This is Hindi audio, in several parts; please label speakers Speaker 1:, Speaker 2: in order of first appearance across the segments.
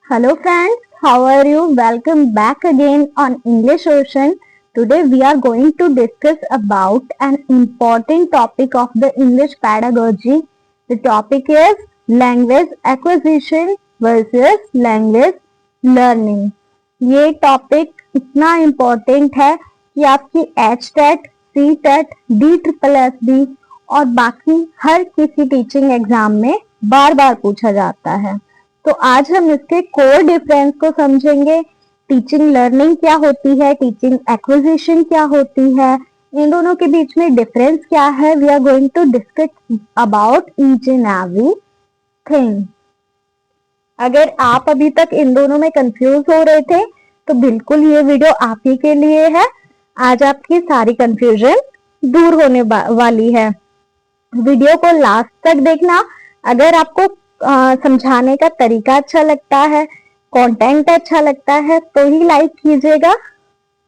Speaker 1: Hello friends, how are you? Welcome back again on English Ocean. Today we are going to discuss about an important topic of the English pedagogy. The topic is language acquisition versus language learning. ये टॉपिक इतना इम्पोर्टेंट है कि आपकी HTET, CTET, DSSS और बाकी हर किसी टीचिंग एग्जाम में बार बार पूछा जाता है। तो आज हम इसके कोर डिफरेंस को समझेंगे। टीचिंग लर्निंग क्या होती है, टीचिंग एक्विजिशन क्या होती है, इन दोनों के बीच में डिफरेंस क्या है। We are going to discuss about each and every thing. अगर आप अभी तक इन दोनों में कंफ्यूज हो रहे थे तो बिल्कुल ये वीडियो आप ही के लिए है। आज आपकी सारी कंफ्यूजन दूर होने वाली है। वीडियो को लास्ट तक देखना। अगर आपको समझाने का तरीका अच्छा लगता है, कंटेंट अच्छा लगता है तो ही लाइक कीजिएगा,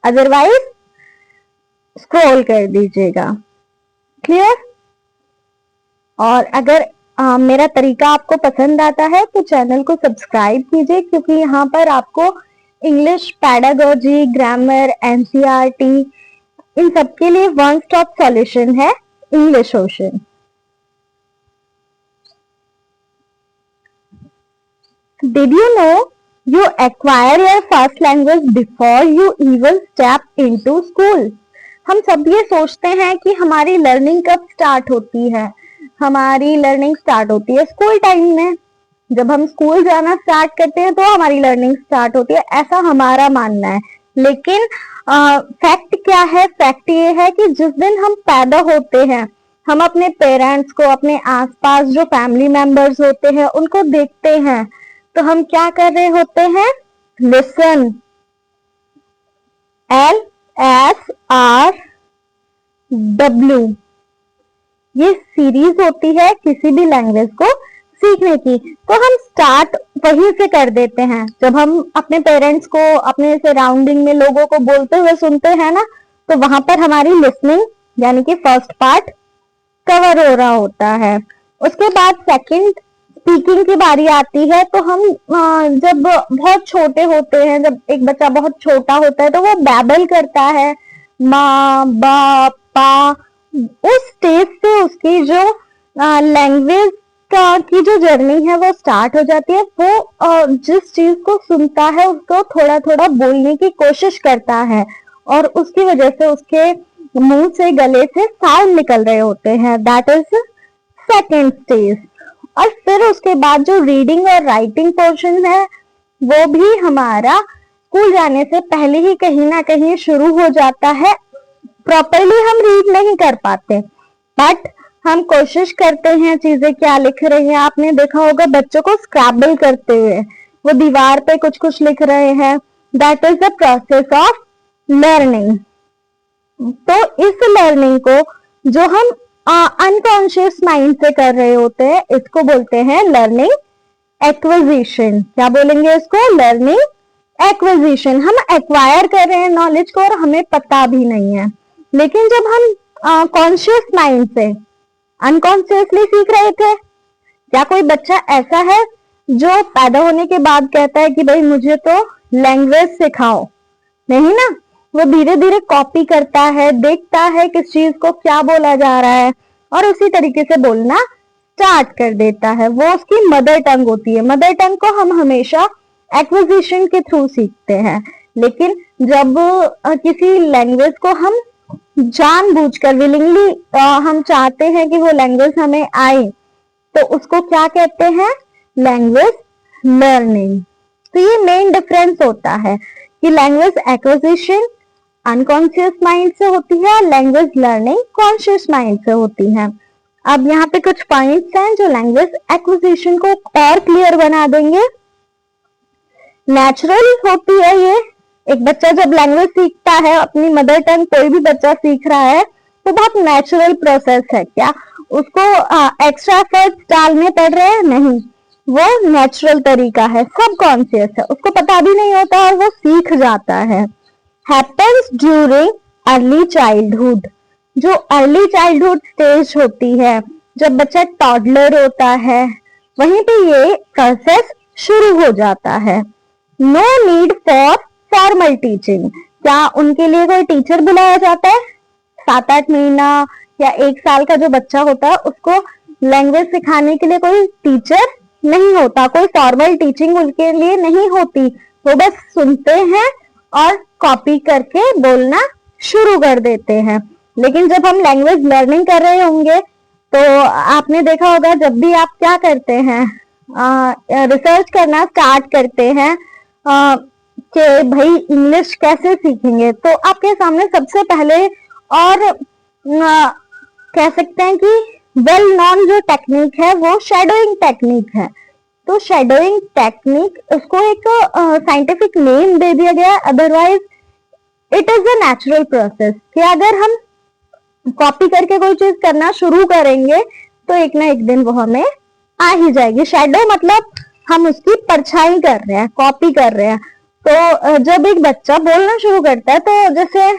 Speaker 1: अदरवाइज स्क्रॉल कर दीजिएगा। क्लियर? और अगर मेरा तरीका आपको पसंद आता है तो चैनल को सब्सक्राइब कीजिए, क्योंकि यहाँ पर आपको इंग्लिश पेडागोजी, ग्रामर, एनसीईआरटी इन सबके लिए वन स्टॉप सॉल्यूशन है English ocean. Did you know you acquire your first language before you even step into school? हम सब ये सोचते हैं कि हमारी लर्निंग कब स्टार्ट होती है। हमारी लर्निंग स्टार्ट होती है स्कूल टाइम में। जब हम स्कूल जाना स्टार्ट करते हैं तो हमारी लर्निंग स्टार्ट होती है, ऐसा हमारा मानना है। लेकिन फैक्ट क्या है? फैक्ट ये है कि जिस दिन हम पैदा होते हैं हम अपने पेरेंट्स को, अपने आसपास जो फैमिली मेंबर्स होते हैं उनको देखते हैं, तो हम क्या कर रहे होते हैं? लिसन, LSRW, ये सीरीज होती है किसी भी लैंग्वेज को सीखने की। तो हम स्टार्ट वहीं से कर देते हैं। जब हम अपने पेरेंट्स को, अपने सराउंडिंग में लोगों को बोलते हुए सुनते हैं ना, तो वहां पर हमारी लिसनिंग यानी कि फर्स्ट पार्ट कवर हो रहा होता है। उसके बाद सेकंड स्पीकिंग की बारी आती है। तो हम जब बहुत छोटे होते हैं, जब एक बच्चा बहुत छोटा होता है तो वो बैबल करता है, माँ, बाप, पा। उस स्टेज से उसकी जो लैंग्वेज की जो जर्नी है वो स्टार्ट हो जाती है। वो जिस चीज को सुनता है उसको थोड़ा थोड़ा बोलने की कोशिश करता है और उसकी वजह से उसके मुंह से, गले से साउंड निकल रहे होते हैं। That is second stage. और फिर उसके बाद जो रीडिंग और राइटिंग पोर्शन है वो भी हमारा स्कूल जाने से पहले ही कहीं ना कहीं शुरू हो जाता है। प्रॉपरली हम रीड नहीं कर पाते, बट हम कोशिश करते हैं चीजें क्या लिख रहे हैं। आपने देखा होगा बच्चों को स्क्रैबल करते हुए, वो दीवार पे कुछ कुछ लिख रहे हैं। That is the process of learning. तो इस लर्निंग को जो हम अनकॉन्शियस माइंड से कर रहे होते हैं, इसको बोलते हैं लर्निंग एक्विजिशन। क्या बोलेंगे इसको? Learning acquisition. हम एक्वायर कर रहे हैं नॉलेज को और हमें पता भी नहीं है। लेकिन जब हम कॉन्शियस माइंड से अनकॉन्शियसली सीख रहे थे, क्या कोई बच्चा ऐसा है जो पैदा होने के बाद कहता है कि भाई मुझे तो लैंग्वेज सिखाओ? नहीं ना। वो धीरे धीरे कॉपी करता है, देखता है किस चीज को क्या बोला जा रहा है और उसी तरीके से बोलना स्टार्ट कर देता है। वो उसकी मदर टंग होती है। मदर टंग को हम हमेशा एक्विजिशन के थ्रू सीखते हैं। लेकिन जब किसी लैंग्वेज को हम जानबूझकर, विलिंगली हम चाहते हैं कि वो लैंग्वेज हमें आए, तो उसको क्या कहते हैं? Language learning. तो ये मेन डिफरेंस होता है कि लैंग्वेज एक्विजिशन अनकॉन्शियस माइंड से होती है, लैंग्वेज लर्निंग कॉन्शियस माइंड से होती है। अब यहाँ पे कुछ पॉइंट्स हैं जो लैंग्वेज एक्विजिशन को और क्लियर बना देंगे। नेचुरल होती है ये। एक बच्चा जब लैंग्वेज सीखता है, अपनी मदर टंग कोई भी बच्चा सीख रहा है, तो बहुत नेचुरल प्रोसेस है। क्या उसको एक्स्ट्रा एफर्ट डालने पड़ रहे हैं? नहीं, वो नेचुरल तरीका है, सब कॉन्शियस है, उसको पता भी नहीं होता और वो सीख जाता है। Happens during early childhood. जो अर्ली चाइल्डहुड स्टेज होती है, जब बच्चा टॉडलर होता है, वहीं पे ये प्रोसेस शुरू हो जाता है। No need for formal teaching. क्या उनके लिए कोई टीचर बुलाया जाता है? 7-8 महीना या 1 साल का जो बच्चा होता है उसको लैंग्वेज सिखाने के लिए कोई टीचर नहीं होता, कोई फॉर्मल टीचिंग उनके लिए नहीं होती। वो बस सुनते हैं और कॉपी करके बोलना शुरू कर देते हैं। लेकिन जब हम लैंग्वेज लर्निंग कर रहे होंगे तो आपने देखा होगा, जब भी आप क्या करते हैं, रिसर्च करना स्टार्ट करते हैं कि भाई इंग्लिश कैसे सीखेंगे, तो आपके सामने सबसे पहले और कह सकते हैं कि वेल नॉन जो टेक्निक है वो शैडोइंग टेक्निक है। तो शैडोइंग टेक्निक, उसको एक साइंटिफिक नेम दे दिया गया, otherwise it is a natural process कि अगर हम कॉपी करके कोई चीज करना शुरू करेंगे तो एक ना एक दिन वो हमें आ ही जाएगी। शैडो मतलब हम उसकी परछाई कर रहे हैं, कॉपी कर रहे हैं। तो जब एक बच्चा बोलना शुरू करता है, तो जैसे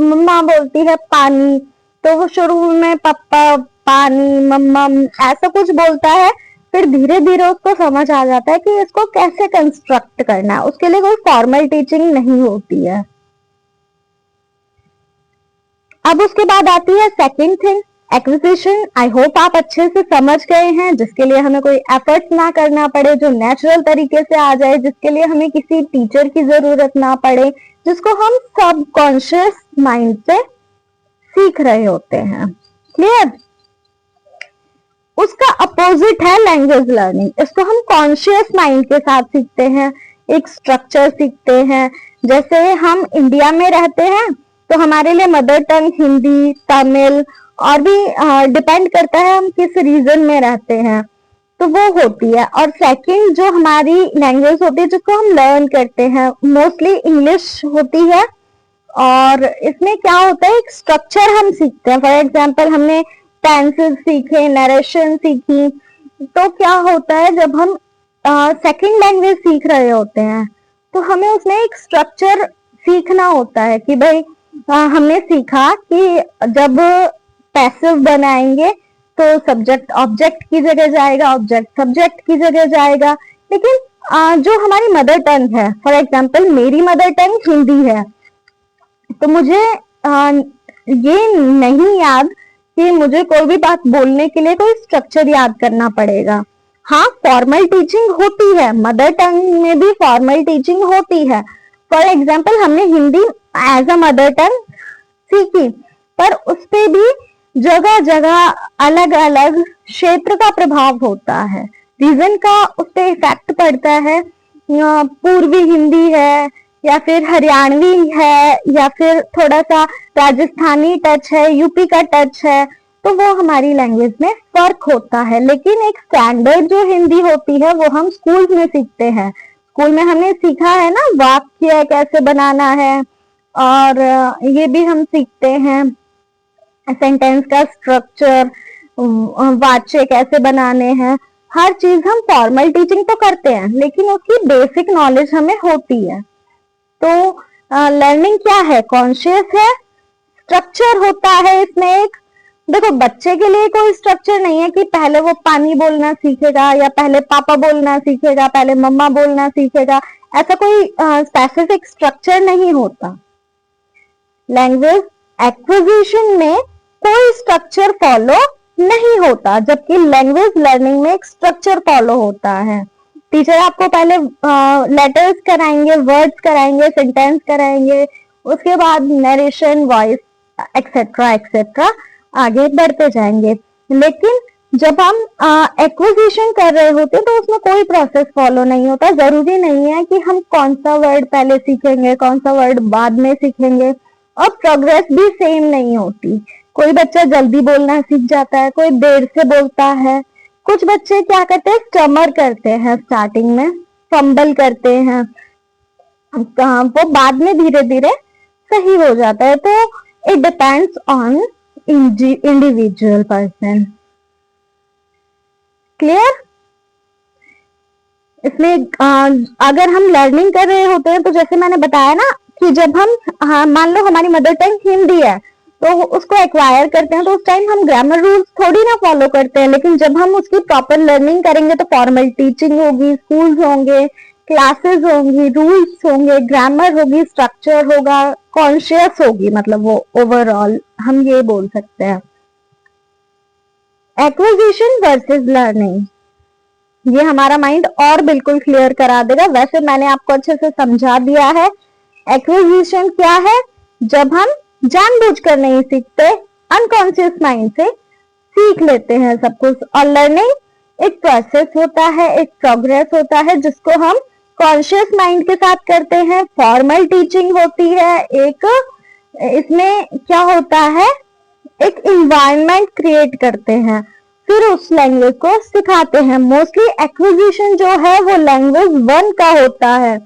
Speaker 1: मम्मा बोलती है पानी, तो वो शुरू में पापा, पानी, मम्मा ऐसा कुछ बोलता है। फिर धीरे धीरे उसको समझ आ जाता है कि इसको कैसे कंस्ट्रक्ट करना है। उसके लिए कोई फॉर्मल टीचिंग नहीं होती है। अब उसके बाद आती है second thing, acquisition. I hope आप अच्छे से समझ गए हैं, जिसके लिए हमें कोई एफर्ट्स ना करना पड़े, जो नेचुरल तरीके से आ जाए, जिसके लिए हमें किसी टीचर की जरूरत ना पड़े, जिसको हम सबकॉन्शियस माइंड से सीख रहे होते हैं। क्लियर? उसका अपोजिट है लैंग्वेज लर्निंग। इसको हम कॉन्शियस माइंड के साथ सीखते हैं, एक स्ट्रक्चर सीखते हैं। जैसे हम इंडिया में रहते हैं तो हमारे लिए मदर टंग हिंदी, तमिल और भी डिपेंड करता है हम किस रीजन में रहते हैं, तो वो होती है। और सेकंड जो हमारी लैंग्वेज होती है जिसको हम लर्न करते हैं, मोस्टली इंग्लिश होती है। और इसमें क्या होता है, एक स्ट्रक्चर हम सीखते हैं। फॉर एग्जाम्पल हमने टेंसेस सीखे, नरेशन सीखी। तो क्या होता है, जब हम सेकंड लैंग्वेज सीख रहे होते हैं तो हमें उसमें एक स्ट्रक्चर सीखना होता है कि भाई हमने सीखा कि जब पैसिव बनाएंगे तो सब्जेक्ट ऑब्जेक्ट की जगह जाएगा, ऑब्जेक्ट सब्जेक्ट की जगह जाएगा। लेकिन जो हमारी मदर टंग है, फॉर एग्जाम्पल मेरी मदर टंग हिंदी है, तो मुझे ये नहीं याद कि मुझे कोई भी बात बोलने के लिए कोई स्ट्रक्चर याद करना पड़ेगा। हाँ, फॉर्मल टीचिंग होती है, मदर टंग में भी फॉर्मल टीचिंग होती है। फॉर एग्जाम्पल हमने Hindi as a mother tongue सीखी, पर उस पे भी जगह जगह अलग अलग क्षेत्र का प्रभाव होता है, रीजन का उस पे इफेक्ट पड़ता है। पूर्वी हिंदी है या फिर हरियाणवी है या फिर थोड़ा सा राजस्थानी टच है, यूपी का टच है, तो वो हमारी लैंग्वेज में फर्क होता है। लेकिन एक स्टैंडर्ड जो हिंदी होती है वो हम स्कूल में सीखते हैं। स्कूल में हमने सीखा है ना वाक्य कैसे बनाना है, और ये भी हम सीखते हैं सेंटेंस का स्ट्रक्चर, वाच्य कैसे बनाने हैं। हर चीज हम फॉर्मल टीचिंग तो करते हैं लेकिन उसकी बेसिक नॉलेज हमें होती है। तो लर्निंग क्या है, कॉन्शियस है, स्ट्रक्चर होता है इसमें एक। देखो बच्चे के लिए कोई स्ट्रक्चर नहीं है कि पहले वो पानी बोलना सीखेगा या पहले पापा बोलना सीखेगा, पहले मम्मा बोलना सीखेगा, ऐसा कोई स्पेसिफिक स्ट्रक्चर नहीं होता। लैंग्वेज एक्विजिशन में कोई स्ट्रक्चर फॉलो नहीं होता, जबकि लैंग्वेज लर्निंग में एक स्ट्रक्चर फॉलो होता है। टीचर आपको पहले लेटर्स कराएंगे, वर्ड्स कराएंगे, सेंटेंस कराएंगे, उसके बाद नरेशन, वॉइस एक्सेट्रा एक्सेट्रा आगे बढ़ते जाएंगे। लेकिन जब हम एक्विजिशन कर रहे होते तो उसमें कोई प्रोसेस फॉलो नहीं होता। जरूरी नहीं है कि हम कौन सा वर्ड पहले सीखेंगे, कौन सा वर्ड बाद में सीखेंगे, और प्रोग्रेस भी सेम नहीं होती। कोई बच्चा जल्दी बोलना सीख जाता है, कोई देर से बोलता है। कुछ बच्चे क्या करते हैं, स्टमर करते हैं, स्टार्टिंग में फंबल करते हैं, वो बाद में धीरे धीरे सही हो जाता है। तो it depends on individual person. Clear? इसमें अगर हम लर्निंग कर रहे होते हैं तो जैसे मैंने बताया ना कि जब हम मान लो हमारी मदर टंग हिंदी है तो उसको एक्वायर करते हैं तो उस टाइम हम ग्रामर रूल्स थोड़ी ना फॉलो करते हैं, लेकिन जब हम उसकी प्रॉपर लर्निंग करेंगे तो फॉर्मल टीचिंग होगी, स्कूल्स होंगे, क्लासेस होंगी, रूल्स होंगे, ग्रामर होगी, स्ट्रक्चर होगा, कॉन्शियस होगी, मतलब वो ओवरऑल हम ये बोल सकते हैं। एक्विजिशन वर्सेस लर्निंग, ये हमारा माइंड और बिल्कुल क्लियर करा देगा। वैसे मैंने आपको अच्छे से समझा दिया है। एक्विजिशन क्या है? जब हम जानबूझकर नहीं सीखते, अनकॉन्शियस माइंड से सीख लेते हैं सब कुछ। और लर्निंग एक प्रोसेस होता है, एक प्रोग्रेस होता है जिसको हम कॉन्शियस माइंड के साथ करते हैं। फॉर्मल टीचिंग होती है, एक इसमें क्या होता है, एक इन्वायरमेंट क्रिएट करते हैं, फिर उस लैंग्वेज को सिखाते हैं। मोस्टली एक्विजिशन जो है वो लैंग्वेज 1 का होता है।